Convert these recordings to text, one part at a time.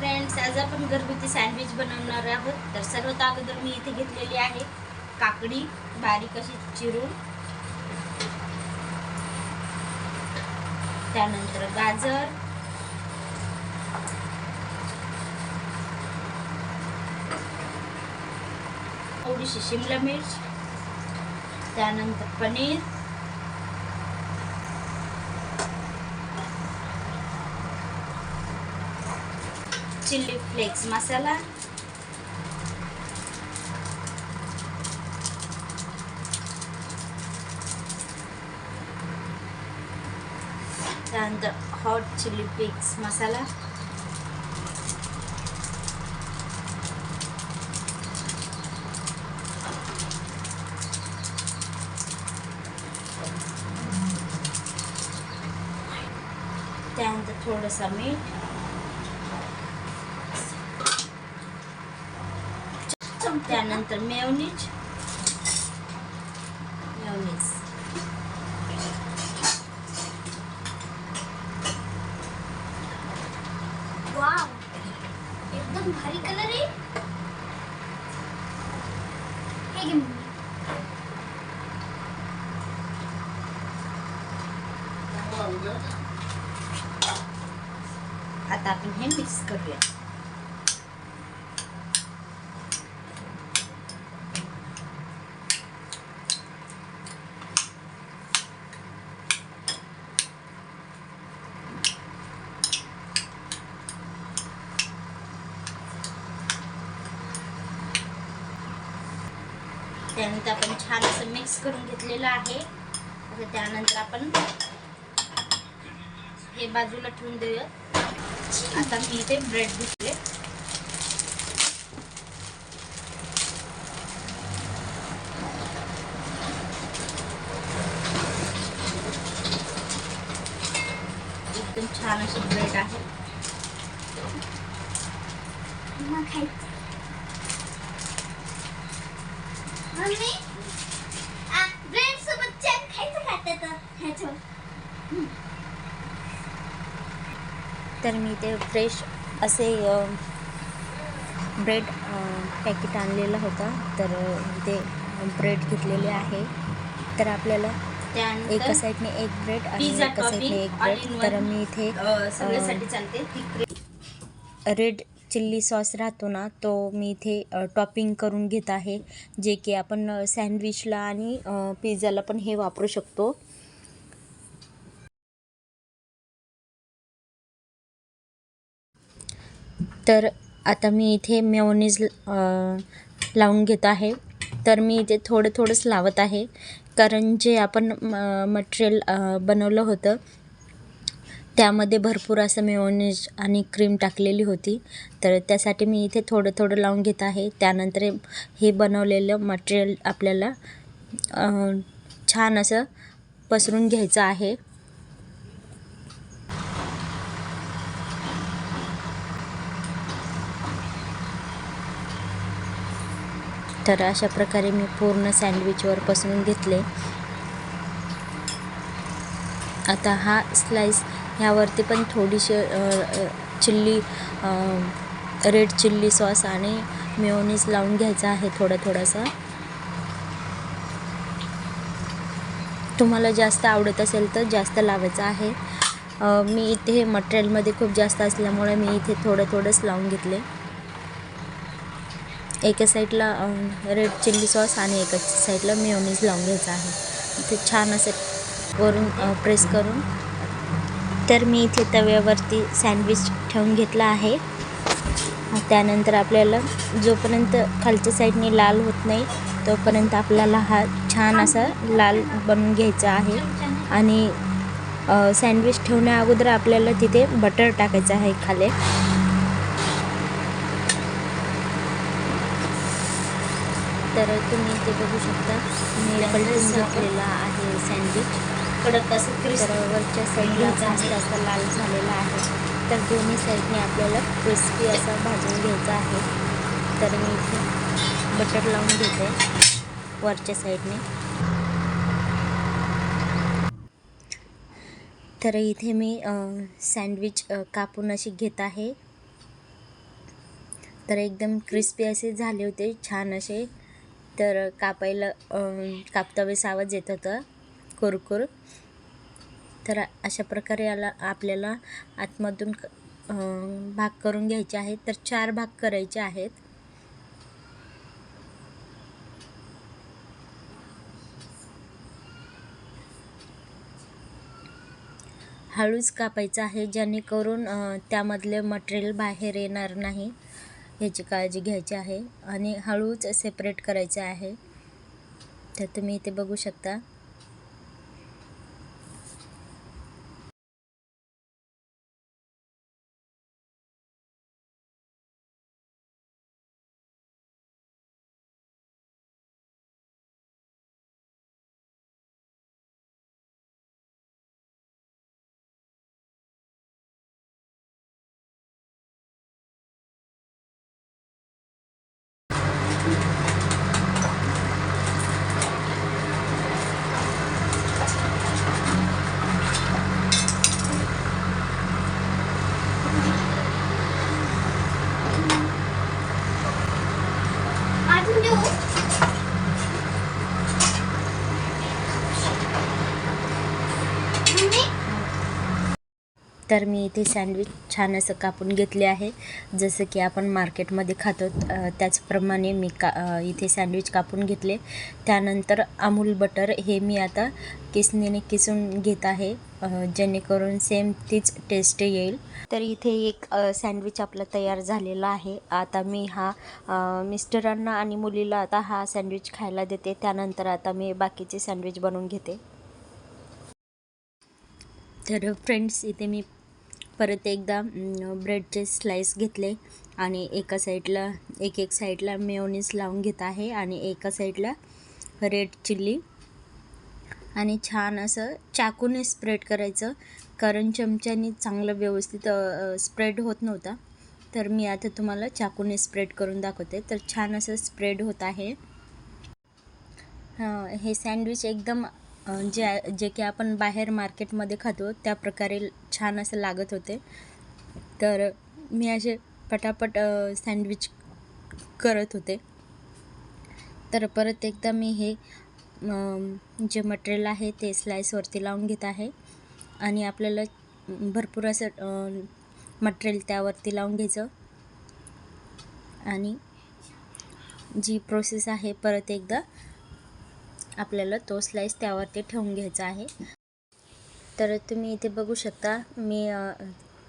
Friends, आज आपण घरगुती सँडविच बनवणार आहोत. तर सर्वात अगोदर मी इथे घेतलेली आहे काकडी बारीक अशी चिरून, त्यानंतर गाजर, थोडीशी शिमला मिर्च, त्यानंतर पनीर, चिली फ्लेक्स मसाला, त्यानंतर हॉट चिली फ्लेक्स मसाला, त्यानंतर थोडंसं मीठ, त्यानंतर मेयोनीज. वाव, एकदम भारी कलर आहे. हे घे मम्मी. आता आपण हे मिक्स करूया. त्यानंतर आपण छान असं मिक्स करून घेतलेलं आहे. आता त्यानंतर आपण हे बाजूला ठेवून देऊया. आता मी इथे ब्रेड घेतले. एकदम छान असे ब्रेड आहे. मग खायचं. मम्मी, ब्रेड सोबत चॅन खायचं खाते तर ह्याचं. तर मी ते फ्रेश असे ब्रेड पॅकेट आणलेला होता. तर ते ब्रेड घेतलेले आहे. तर आपल्याला एका साईडने एक ब्रेड आणि एका साईडने एक ब्रेड. तर मी इथे सगळ्यासाठी चालते रेड चिल्ली सॉस राहतो ना, तो मी इथे टॉपिंग करून घेत आहे, जे की आपण सँडविचला आणि पिझ्झाला पण हे वापरू शकतो. तर आता मी इथे मेयोनीज लावून घेत आहे. तर मी इथे थोडंच लावत आहे, कारण जे आपण मटेरियल बनवलं होतं त्यामध्ये भरपूर असं मेयोनीज आणि क्रीम टाकलेली होती. तर त्यासाठी मी इथे थोडं लावून घेत आहे. त्यानंतर हे बनवलेलं मटेरियल आपल्याला छान असं पसरून घ्यायचं आहे. तर अशा प्रकारे मी पूर्ण सँडविचवर पसरून घेतले. आता हा स्लाइस ह्यावरती पण थोडीशी चिल्ली रेड चिल्ली सॉस आणि मेयोनीज लावून घ्यायचा आहे थोडासा. तुम्हाला जास्त आवडत असेल तर जास्त लावायचं आहे. मी इथे मटेरियलमध्ये खूप जास्त असल्यामुळे मी इथे थोडंच लावून घेतले. एका साईडला रेड चिल्ली सॉस आणि एका साईडला मेयोनीज लावून घ्यायचं आहे. इथे छान असं वरून प्रेस करून. तर मी इथे तव्यावरती सँडविच ठेवून घेतला आहे. त्यानंतर आपल्याला जोपर्यंत खालच्या साईडने लाल होत नाही तोपर्यंत आपल्याला हा छान असा लाल बनवून घ्यायचा आहे. आणि सँडविच ठेवण्या अगोदर आपल्याला तिथे बटर टाकायचं आहे खाली. तर तुम्ही ते बघू शकता, मी पलटून घेतलेला आहे सँडविच. कडक असं क्रिस्पी. तर वरच्या साईडला जास्त असा लाल झालेला आहे. तर दोन्ही साईडने आपल्याला क्रिस्पी असा भाजून घ्यायचा आहे. तर मी इथे बटर लावून घेते वरच्या साईडने. तर इथे मी सँडविच कापून अशी घेत आहे. तर एकदम क्रिस्पी असे झाले होते, छान असे. तर कापायला कापतावेळेस आवाज येत होता कुरकुर. तर अशा प्रकारे याला आपल्याला आतमधून भाग करून घ्यायचे आहेत. तर 4 भाग करायचे आहेत. हळूच कापायचं आहे, जेणेकरून त्यामधले मटेरियल बाहेर येणार नाही याची काळजी घ्यायची आहे. आणि हळूच सेपरेट करायचे आहे. तर तुम्ही इथे बघू शकता. अजून देऊ? मम्मी तर मी इथे सँडविच छान असं कापून घेतले आहे, जसं की आपण मार्केटमध्ये खातो त्याचप्रमाणे मी इथे सँडविच कापून घेतले. त्यानंतर अमूल बटर हे मी आता किसणीने किसून घेत आहे, जेणेकरून सेम तीच टेस्ट येईल. तर इथे एक सँडविच आपला तयार झालेला आहे. आता मी हा मिस्टरांना आणि मुलीला आता हा सँडविच खायला देते. त्यानंतर आता मी बाकीचे सँडविच बनवून घेते. तर फ्रेंड्स, इथे मी परत एकदा ब्रेडचे स्लाइस घेतले आणि एका साईडला एक साईडला मेयोनीज लावून घेत आहे आणि एका साईडला रेड चिल्ली. आणि छान असं चाकूने स्प्रेड करायचं, कारण चमच्याने चांगलं व्यवस्थित स्प्रेड होत नव्हता. तर मी आता तुम्हाला चाकूने स्प्रेड करून दाखवते. तर छान असं स्प्रेड होत आहे. हे सँडविच एकदम जे की आपण बाहेर मार्केटमध्ये खातो त्या प्रकारे छान असं लागत होते. तर मी असे पटापट सँडविच करत होते. तर परत एकदा मी हे जे मटेरियल आहे ते स्लाइसवरती लावून घेत आहे आणि आपल्याला भरपूर असं मटेरियल त्यावरती लावून घ्यायचं. आणि जी प्रोसेस आहे परत एकदा आपल्याला तो स्लाइस त्यावरती ठेवून घ्यायचा आहे. तर तुम्ही इथे बघू शकता, मी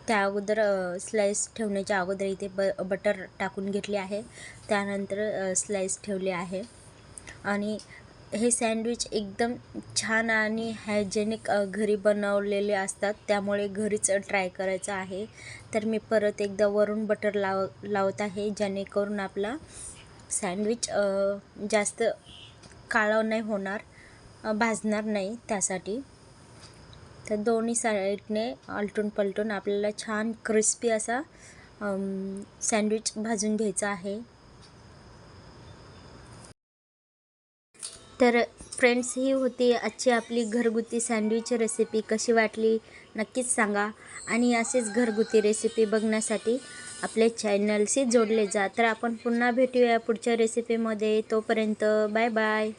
त्या अगोदर स्लाइस ठेवण्याच्या अगोदर इथे बटर टाकून घेतले आहे. त्यानंतर स्लाइस ठेवले आहे. आणि हे सँडविच एकदम छान आणि हायजेनिक घरी बनवलेले असतात, त्यामुळे घरीच ट्राय करायचं आहे. तर मी परत एकदा वरून बटर लावत आहे, जेणेकरून आपला सँडविच जास्त काळा नाही होणार, भाजणार नाही त्यासाठी. तर दोन्ही साईडने आलटून पलटून आपल्याला छान क्रिस्पी असा सँडविच भाजून घ्यायचा आहे. तर फ्रेंड्स, ही होती आजची आपली घरगुती सँडविच रेसिपी. कशी वाटली नक्कीच सांगा. आणि असेच घरगुती रेसिपी बघण्यासाठी आपल्या चॅनलशी जोडले जा. तर आपण पुन्हा भेटूया पुढच्या रेसिपीमध्ये. तोपर्यंत बाय बाय.